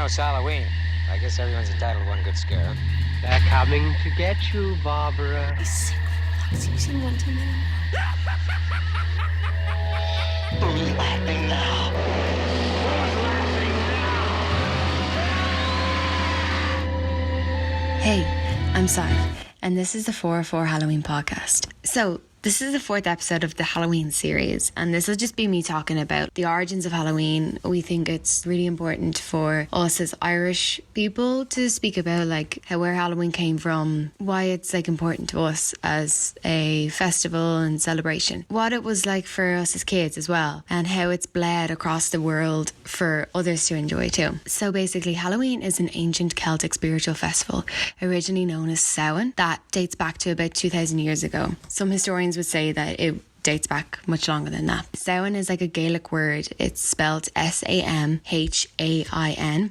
know it's Halloween. I guess everyone's entitled to one good scare, huh? They're coming to get you, Barbara. He's sick. Fox, you've seen one too many. Who's laughing now? Hey, I'm Saidbh, and this is the 404 Halloween podcast. So, this is the fourth episode of the Halloween series, and this will just be me talking about the origins of Halloween. We think it's really important for us as Irish people to speak about where Halloween came from, why it's important to us as a festival and celebration, what it was like for us as kids as well, and how it's bled across the world for others to enjoy too. So basically, Halloween is an ancient Celtic spiritual festival, originally known as Samhain, that dates back to about 2,000 years ago. Some historians would say that it dates back much longer than that. Samhain is like a Gaelic word. It's spelled Samhain,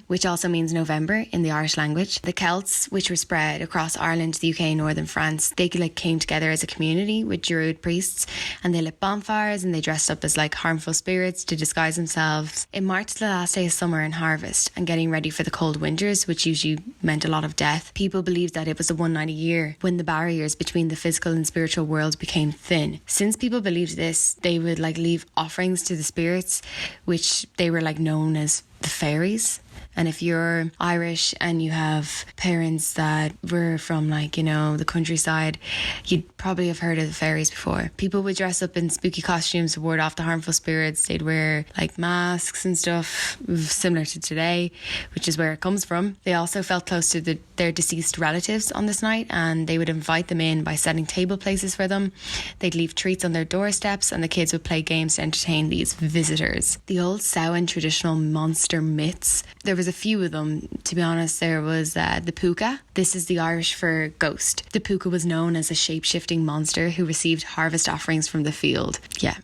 which also means November in the Irish language. The Celts, which were spread across Ireland, the UK, and northern France, they came together as a community with Druid priests, and they lit bonfires and they dressed up as harmful spirits to disguise themselves. It marked the last day of summer and harvest and getting ready for the cold winters, which usually meant a lot of death. People believed that it was the one night a year when the barriers between the physical and spiritual world became thin. Since people believed this, they would leave offerings to the spirits, which they were known as the fairies. And if you're Irish and you have parents that were from the countryside, you'd probably have heard of the fairies before. People would dress up in spooky costumes to ward off the harmful spirits. They'd wear masks and stuff similar to today, which is where it comes from. They also felt close to their deceased relatives on this night, and they would invite them in by setting table places for them. They'd leave treats on their doorsteps, and the kids would play games to entertain these visitors. The old Samhain traditional monster myths, there was a few of them, to be honest. There was the puka. This is the Irish for ghost. The puka was known as a shape-shifting monster who received harvest offerings from the field. Yeah.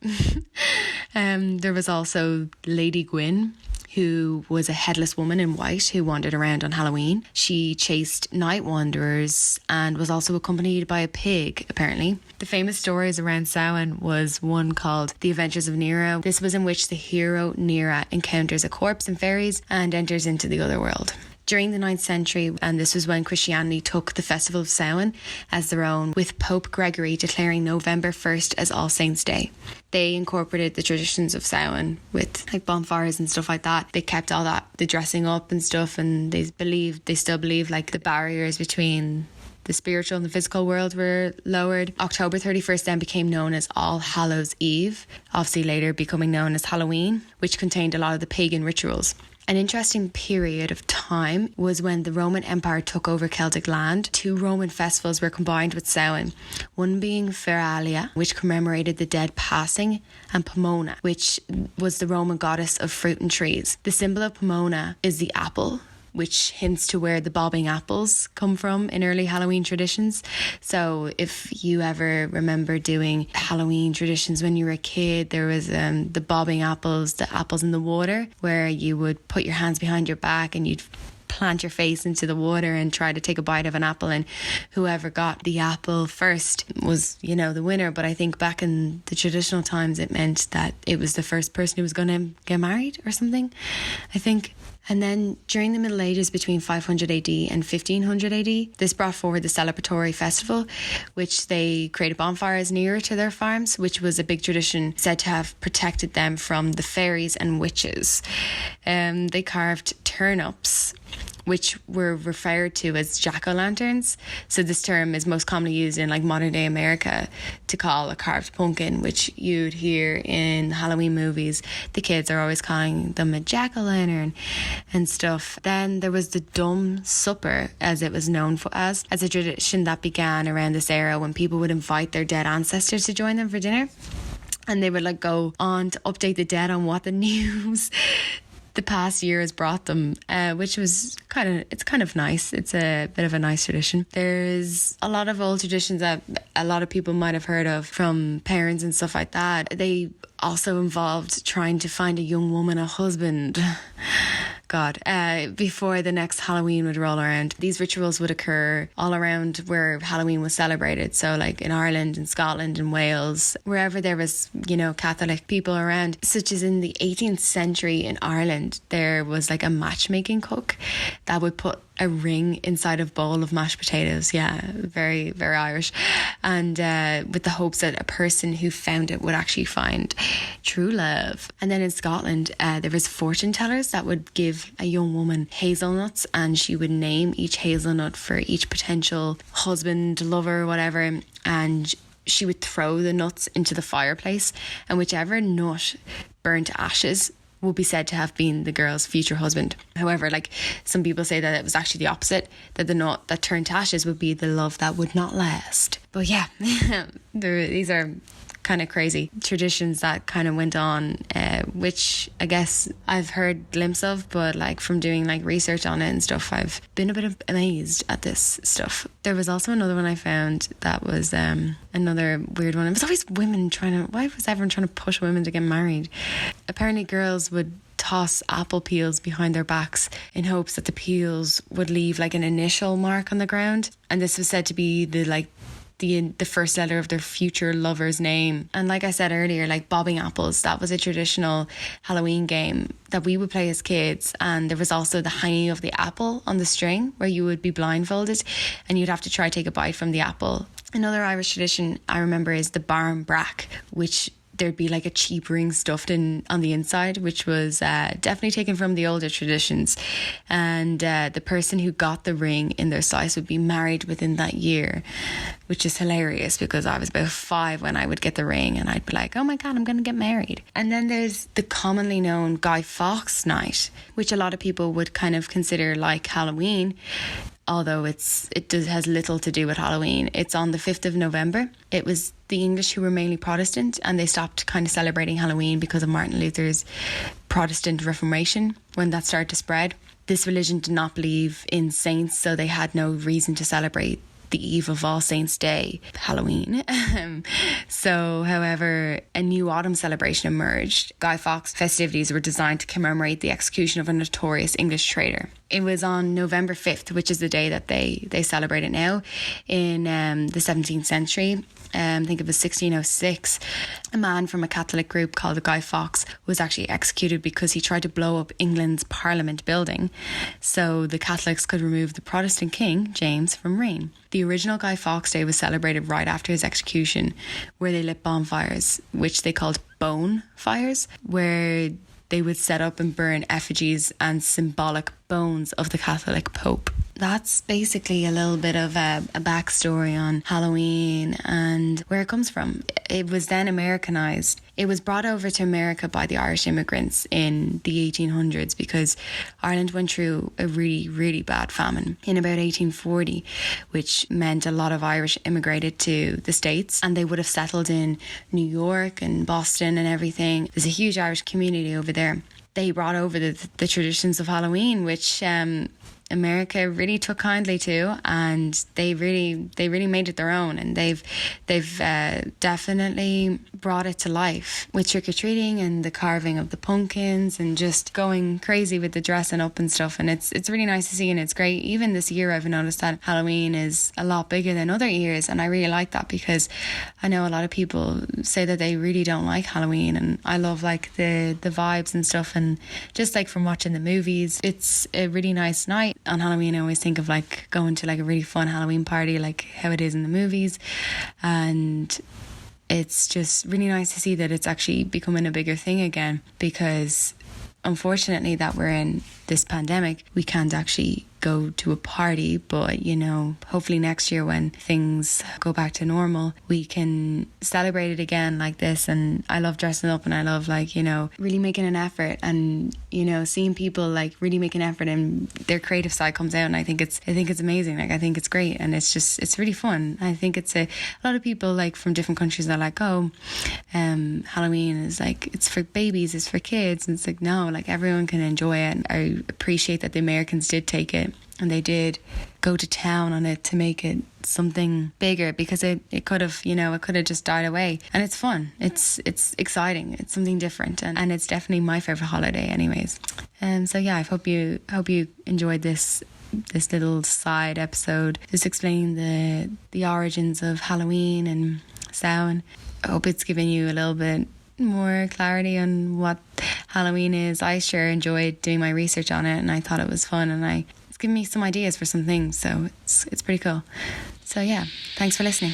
There was also Lady Gwyn, who was a headless woman in white who wandered around on Halloween. She chased night wanderers and was also accompanied by a pig, apparently. The famous stories around Samhain was one called The Adventures of Nero. This was in which the hero Nero encounters a corpse and fairies and enters into the other world. During the 9th century, and this was when Christianity took the festival of Samhain as their own, with Pope Gregory declaring November 1st as All Saints' Day. They incorporated the traditions of Samhain with bonfires and stuff like that. They kept all that, the dressing up and stuff, and they still believe the barriers between the spiritual and the physical world were lowered. October 31st then became known as All Hallows Eve, obviously later becoming known as Halloween, which contained a lot of the pagan rituals. An interesting period of time was when the Roman Empire took over Celtic land. 2 Roman festivals were combined with Samhain, one being Feralia, which commemorated the dead passing, and Pomona, which was the Roman goddess of fruit and trees. The symbol of Pomona is the apple, which hints to where the bobbing apples come from in early Halloween traditions. So if you ever remember doing Halloween traditions when you were a kid, there was the bobbing apples, the apples in the water, where you would put your hands behind your back and you'd plant your face into the water and try to take a bite of an apple, and whoever got the apple first was the winner. But I think back in the traditional times it meant that it was the first person who was going to get married or something, I think. And then during the Middle Ages, between 500 AD and 1500 AD, this brought forward the celebratory festival, which they created bonfires nearer to their farms, which was a big tradition said to have protected them from the fairies and witches. They carved turnips, which were referred to as jack-o'-lanterns. So this term is most commonly used in modern day America to call a carved pumpkin, which you'd hear in Halloween movies. The kids are always calling them a jack-o'-lantern and stuff. Then there was the Dumb Supper, as it was known as a tradition that began around this era when people would invite their dead ancestors to join them for dinner. And they would go on to update the dead on what the news the past year has brought them, which was kind of nice. It's a bit of a nice tradition. There's a lot of old traditions that a lot of people might have heard of from parents and stuff like that. They also involved trying to find a young woman a husband. God, before the next Halloween would roll around. These rituals would occur all around where Halloween was celebrated. So like in Ireland, in Scotland, in Wales, wherever there was, Catholic people around. Such as in the 18th century in Ireland, there was like a matchmaking cook that would put a ring inside a bowl of mashed potatoes. Yeah, very, very Irish. And with the hopes that a person who found it would actually find true love. And then in Scotland, there was fortune tellers that would give a young woman hazelnuts, and she would name each hazelnut for each potential husband, lover, whatever. And she would throw the nuts into the fireplace, and whichever nut burned to ashes would be said to have been the girl's future husband. However, like some people say that it was actually the opposite, that the nut that turned to ashes would be the love that would not last. But yeah, these are kind of crazy traditions that kind of went on, which I guess I've heard glimpse of, but like from doing like research on it and stuff, I've been a bit amazed at this stuff. There was also another one I found that was another weird one. It was always women why was everyone trying to push women to get married? Apparently girls would toss apple peels behind their backs in hopes that the peels would leave like an initial mark on the ground, and this was said to be the first letter of their future lover's name. And like I said earlier, like bobbing apples, that was a traditional Halloween game that we would play as kids. And there was also the hanging of the apple on the string, where you would be blindfolded and you'd have to try to take a bite from the apple. Another Irish tradition I remember is the barn brack, which there'd be like a cheap ring stuffed in on the inside, which was definitely taken from the older traditions. And the person who got the ring in their size would be married within that year, which is hilarious because I was about 5 when I would get the ring and I'd be like, oh my God, I'm going to get married. And then there's the commonly known Guy Fawkes night, which a lot of people would kind of consider like Halloween, although it has little to do with Halloween. It's on the 5th of November. It was the English who were mainly Protestant, and they stopped kind of celebrating Halloween because of Martin Luther's Protestant Reformation when that started to spread. This religion did not believe in saints, so they had no reason to celebrate the eve of All Saints' Day, Halloween. So, however, a new autumn celebration emerged. Guy Fawkes festivities were designed to commemorate the execution of a notorious English traitor. It was on November 5th, which is the day that they celebrate it now, in the 17th century. I think it was 1606, a man from a Catholic group called Guy Fawkes was actually executed because he tried to blow up England's Parliament building so the Catholics could remove the Protestant king, James, from reign. The original Guy Fawkes Day was celebrated right after his execution, where they lit bonfires, which they called bone fires, where they would set up and burn effigies and symbolic bones of the Catholic Pope. That's basically a little bit of a backstory on Halloween and where it comes from. It was then Americanized. It was brought over to America by the Irish immigrants in the 1800s because Ireland went through a really, really bad famine in about 1840, which meant a lot of Irish immigrated to the States and they would have settled in New York and Boston and everything. There's a huge Irish community over there. They brought over the traditions of Halloween, which America really took kindly to, and they really made it their own, and they've definitely brought it to life with trick-or-treating and the carving of the pumpkins and just going crazy with the dressing up and stuff. And it's really nice to see, and it's great. Even this year I've noticed that Halloween is a lot bigger than other years, and I really like that because I know a lot of people say that they really don't like Halloween, and I love like the vibes and stuff, and just like from watching the movies, it's a really nice night. On Halloween I always think of like going to like a really fun Halloween party like how it is in the movies, and it's just really nice to see that it's actually becoming a bigger thing again, because unfortunately that we're in this pandemic we can't actually go to a party, but you know, hopefully next year when things go back to normal we can celebrate it again like this. And I love dressing up, and I love like, you know, really making an effort, and you know, seeing people like really make an effort and their creative side comes out, and I think it's amazing. Like I think it's great, and it's really fun. I think it's a lot of people like from different countries are like, oh, Halloween is like it's for babies, it's for kids, and it's like no, like everyone can enjoy it. And I really appreciate that the Americans did take it, and they did go to town on it to make it something bigger, because it could have, it could have just died away. And it's fun. It's exciting. It's something different, and it's definitely my favorite holiday anyways. So yeah, I hope you enjoyed this little side episode just explaining the origins of Halloween and Samhain. I hope it's given you a little bit more clarity on what Halloween is. I sure enjoyed doing my research on it, and I thought it was fun, and it's given me some ideas for some things, so it's pretty cool. So yeah, thanks for listening.